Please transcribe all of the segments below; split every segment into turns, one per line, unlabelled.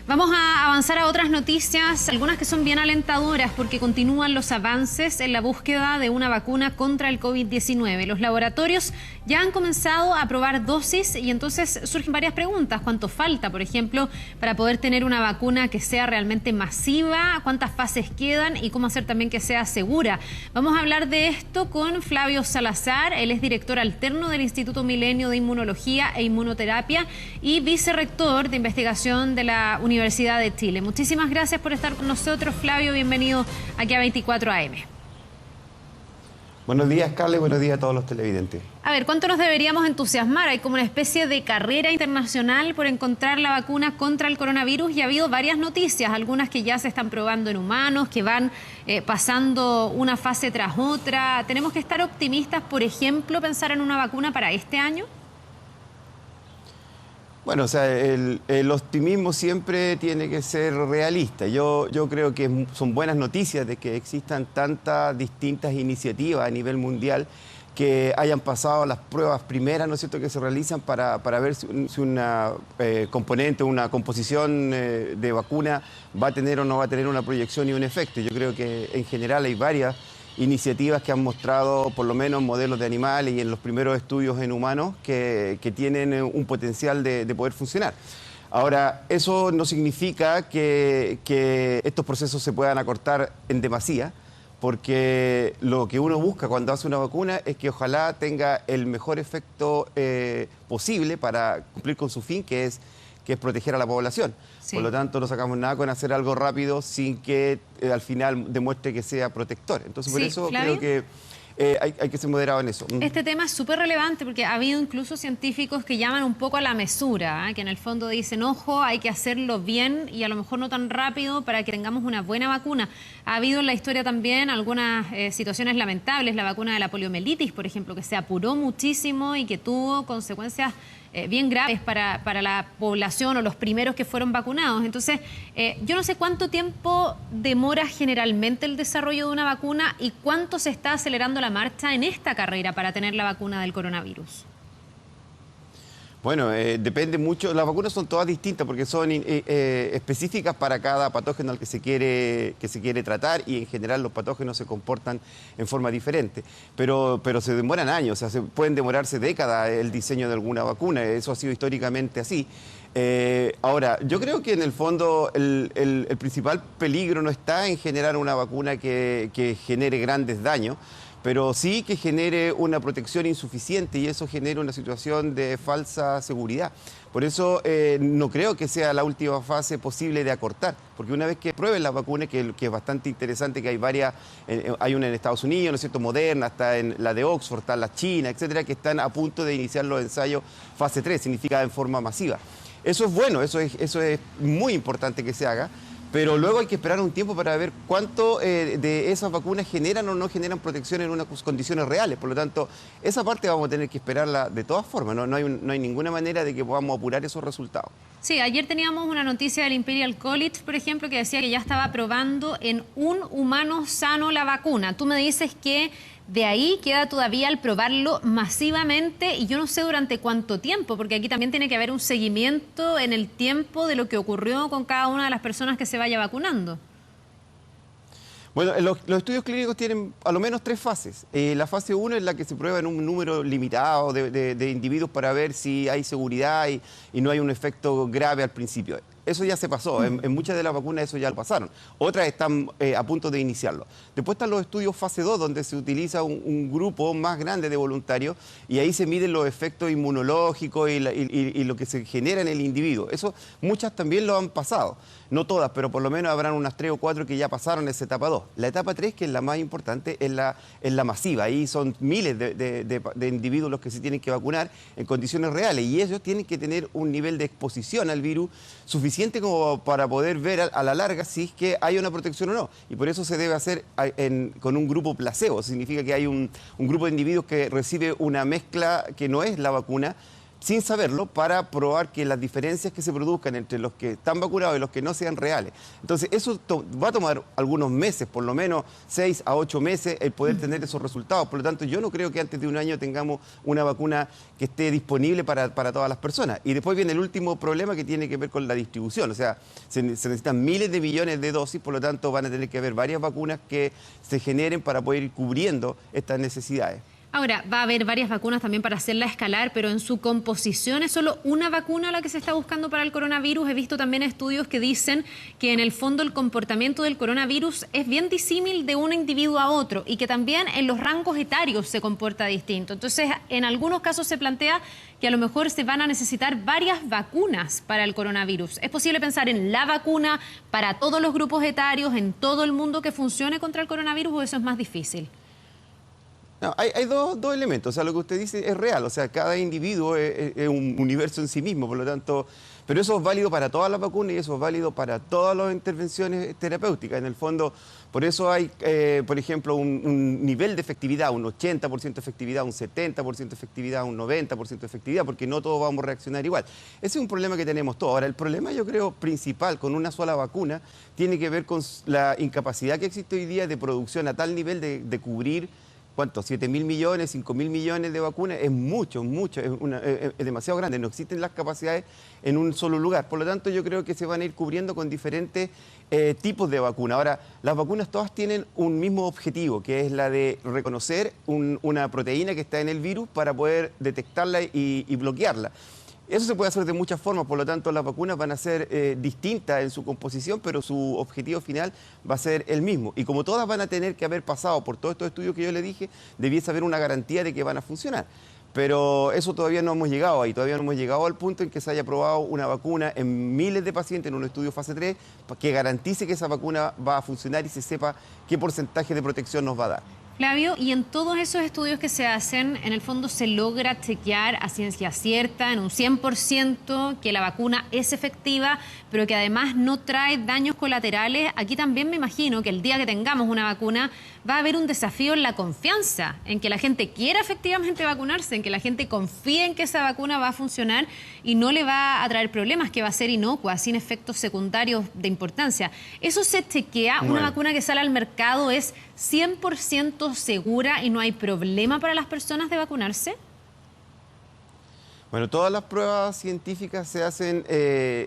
Vamos a avanzar a otras noticias, algunas que son bien alentadoras porque continúan los avances en la búsqueda de una vacuna contra el COVID-19. Los laboratorios ya han comenzado a probar dosis y entonces surgen varias preguntas. ¿Cuánto falta, por ejemplo, para poder tener una vacuna que sea realmente masiva? ¿Cuántas fases quedan? Y cómo hacer también que sea segura. Vamos a hablar de esto con Flavio Salazar. Él es director alterno del Instituto Milenio de Inmunología e Inmunoterapia y vicerrector de investigación de la Universidad de Chile. Muchísimas gracias por estar con nosotros, Flavio. Bienvenido aquí a 24 AM.
Buenos días, Carla, y buenos días a todos los televidentes.
A ver, ¿cuánto nos deberíamos entusiasmar? Hay como una especie de carrera internacional por encontrar la vacuna contra el coronavirus y ha habido varias noticias, algunas que ya se están probando en humanos, que van pasando una fase tras otra. ¿Tenemos que estar optimistas, por ejemplo, pensar en una vacuna para este año?
Bueno, o sea, el optimismo siempre tiene que ser realista. Yo creo que son buenas noticias de que existan tantas distintas iniciativas a nivel mundial que hayan pasado las pruebas primeras, ¿no es cierto?, que se realizan para ver si una componente, una composición de vacuna va a tener o no va a tener una proyección y un efecto. Yo creo que en general hay varias iniciativas que han mostrado, por lo menos modelos de animales y en los primeros estudios en humanos, que tienen un potencial de poder funcionar. Ahora, eso no significa que estos procesos se puedan acortar en demasía, porque lo que uno busca cuando hace una vacuna es que ojalá tenga el mejor efecto posible para cumplir con su fin, que es proteger a la población. Sí. Por lo tanto, no sacamos nada con hacer algo rápido sin que al final demuestre que sea protector. Entonces, por eso ¿Flavio? Creo que hay que ser moderado en eso.
Este tema es súper relevante porque ha habido incluso científicos que llaman un poco a la mesura, que en el fondo dicen, ojo, hay que hacerlo bien y a lo mejor no tan rápido para que tengamos una buena vacuna. Ha habido en la historia también algunas situaciones lamentables, la vacuna de la poliomielitis, por ejemplo, que se apuró muchísimo y que tuvo consecuencias bien graves para la población o los primeros que fueron vacunados. Entonces, yo no sé cuánto tiempo demora generalmente el desarrollo de una vacuna y cuánto se está acelerando la marcha en esta carrera para tener la vacuna del coronavirus.
Bueno, depende mucho. Las vacunas son todas distintas porque son específicas para cada patógeno al que se quiere tratar y en general los patógenos se comportan en forma diferente. Pero se demoran años, o sea, pueden demorarse décadas el diseño de alguna vacuna. Eso ha sido históricamente así. Ahora, yo creo que en el fondo el principal peligro no está en generar una vacuna que genere grandes daños, pero sí que genere una protección insuficiente y eso genera una situación de falsa seguridad. Por eso no creo que sea la última fase posible de acortar, porque una vez que prueben las vacunas, que es bastante interesante, que hay varias, hay una en Estados Unidos, ¿no es cierto?, Moderna, está en la de Oxford, está la China, etcétera, que están a punto de iniciar los ensayos fase 3, significa en forma masiva. Eso es bueno, eso es muy importante que se haga. Pero luego hay que esperar un tiempo para ver cuánto de esas vacunas generan o no generan protección en unas condiciones reales. Por lo tanto, esa parte vamos a tener que esperarla de todas formas. No hay ninguna manera de que podamos apurar esos resultados.
Sí, ayer teníamos una noticia del Imperial College, por ejemplo, que decía que ya estaba probando en un humano sano la vacuna. Tú me dices que de ahí queda todavía el probarlo masivamente y yo no sé durante cuánto tiempo, porque aquí también tiene que haber un seguimiento en el tiempo de lo que ocurrió con cada una de las personas que se vaya vacunando.
Bueno, los estudios clínicos tienen a lo menos 3 fases. La fase 1 es la que se prueba en un número limitado de individuos para ver si hay seguridad y no hay un efecto grave al principio. Eso ya se pasó, en muchas de las vacunas eso ya lo pasaron. Otras están a punto de iniciarlo. Después están los estudios fase 2, donde se utiliza un grupo más grande de voluntarios y ahí se miden los efectos inmunológicos y lo que se genera en el individuo. Eso muchas también lo han pasado. No todas, pero por lo menos habrán unas 3 o 4 que ya pasaron esa etapa 2. La etapa 3, que es la más importante, es la masiva. Ahí son miles de individuos los que se tienen que vacunar en condiciones reales y ellos tienen que tener un nivel de exposición al virus suficiente como para poder ver a la larga si es que hay una protección o no. Y por eso se debe hacer con un grupo placebo. Significa que hay un grupo de individuos que recibe una mezcla que no es la vacuna, sin saberlo, para probar que las diferencias que se produzcan entre los que están vacunados y los que no sean reales. Entonces, eso va a tomar algunos meses, por lo menos 6 a 8 meses, el poder tener esos resultados. Por lo tanto, yo no creo que antes de un año tengamos una vacuna que esté disponible para todas las personas. Y después viene el último problema, que tiene que ver con la distribución. O sea, se necesitan miles de millones de dosis, por lo tanto van a tener que haber varias vacunas que se generen para poder ir cubriendo estas necesidades.
Ahora, va a haber varias vacunas también para hacerla escalar, pero en su composición es solo una vacuna la que se está buscando para el coronavirus. He visto también estudios que dicen que en el fondo el comportamiento del coronavirus es bien disímil de un individuo a otro y que también en los rangos etarios se comporta distinto. Entonces, en algunos casos se plantea que a lo mejor se van a necesitar varias vacunas para el coronavirus. ¿Es posible pensar en la vacuna para todos los grupos etarios, en todo el mundo, que funcione contra el coronavirus, o eso es más difícil?
No, hay dos elementos. O sea, lo que usted dice es real. O sea, cada individuo es un universo en sí mismo, por lo tanto, pero eso es válido para todas las vacunas y eso es válido para todas las intervenciones terapéuticas. En el fondo, por eso hay, por ejemplo, un nivel de efectividad, un 80% de efectividad, un 70% de efectividad, un 90% de efectividad, porque no todos vamos a reaccionar igual. Ese es un problema que tenemos todos. Ahora, el problema, yo creo, principal con una sola vacuna tiene que ver con la incapacidad que existe hoy día de producción a tal nivel de cubrir. ¿Cuánto? 7.000 millones, 5.000 millones de vacunas, es mucho, es demasiado grande, no existen las capacidades en un solo lugar. Por lo tanto, yo creo que se van a ir cubriendo con diferentes tipos de vacunas. Ahora, las vacunas todas tienen un mismo objetivo, que es la de reconocer una proteína que está en el virus para poder detectarla y bloquearla. Eso se puede hacer de muchas formas, por lo tanto las vacunas van a ser distintas en su composición, pero su objetivo final va a ser el mismo. Y como todas van a tener que haber pasado por todos estos estudios que yo le dije, debiese haber una garantía de que van a funcionar. Pero eso todavía no hemos llegado ahí, todavía no hemos llegado al punto en que se haya probado una vacuna en miles de pacientes en un estudio fase 3 que garantice que esa vacuna va a funcionar y se sepa qué porcentaje de protección nos va a dar.
Flavio, y en todos esos estudios que se hacen, en el fondo se logra chequear a ciencia cierta, en un 100%, que la vacuna es efectiva, pero que además no trae daños colaterales. Aquí también me imagino que el día que tengamos una vacuna va a haber un desafío en la confianza, en que la gente quiera efectivamente vacunarse, en que la gente confíe en que esa vacuna va a funcionar y no le va a traer problemas, que va a ser inocua, sin efectos secundarios de importancia. ¿Eso se chequea? ¿Una vacuna que sale al mercado es 100% segura y no hay problema para las personas de vacunarse?
Bueno, todas las pruebas científicas se hacen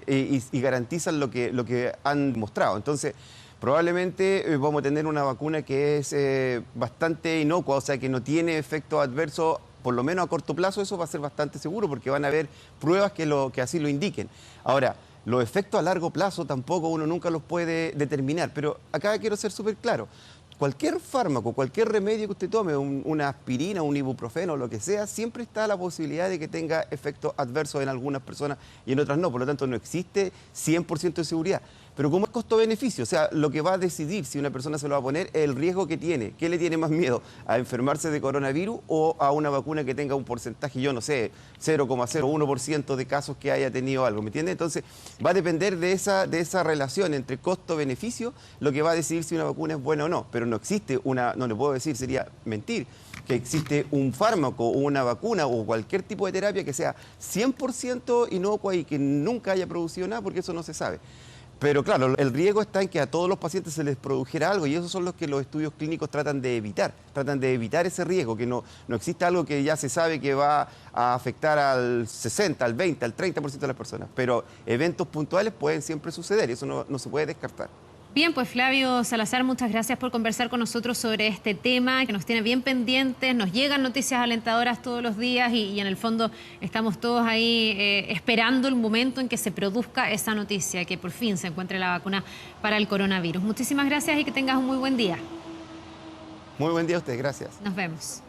y garantizan lo que han demostrado. Entonces, probablemente vamos a tener una vacuna que es bastante inocua, o sea, que no tiene efectos adversos, por lo menos a corto plazo. Eso va a ser bastante seguro porque van a haber pruebas que así lo indiquen. Ahora, los efectos a largo plazo tampoco uno nunca los puede determinar, pero acá quiero ser súper claro. Cualquier fármaco, cualquier remedio que usted tome, una aspirina, un ibuprofeno, lo que sea, siempre está la posibilidad de que tenga efectos adversos en algunas personas y en otras no. Por lo tanto, no existe 100% de seguridad. Pero como es costo-beneficio, o sea, lo que va a decidir si una persona se lo va a poner es el riesgo que tiene. ¿Qué le tiene más miedo? ¿A enfermarse de coronavirus o a una vacuna que tenga un porcentaje, yo no sé, 0,01% de casos que haya tenido algo? ¿Me entiende? Entonces, va a depender de esa relación entre costo-beneficio lo que va a decidir si una vacuna es buena o no. Pero no existe no le puedo decir, sería mentir, que existe un fármaco o una vacuna o cualquier tipo de terapia que sea 100% inocua y que nunca haya producido nada, porque eso no se sabe. Pero claro, el riesgo está en que a todos los pacientes se les produjera algo y esos son los que los estudios clínicos tratan de evitar ese riesgo, que no exista algo que ya se sabe que va a afectar al 60, al 20, al 30% de las personas. Pero eventos puntuales pueden siempre suceder y eso no se puede descartar.
Bien, pues Flavio Salazar, muchas gracias por conversar con nosotros sobre este tema que nos tiene bien pendientes. Nos llegan noticias alentadoras todos los días y en el fondo estamos todos ahí esperando el momento en que se produzca esa noticia, que por fin se encuentre la vacuna para el coronavirus. Muchísimas gracias y que tengas un muy buen día.
Muy buen día a usted, gracias.
Nos vemos.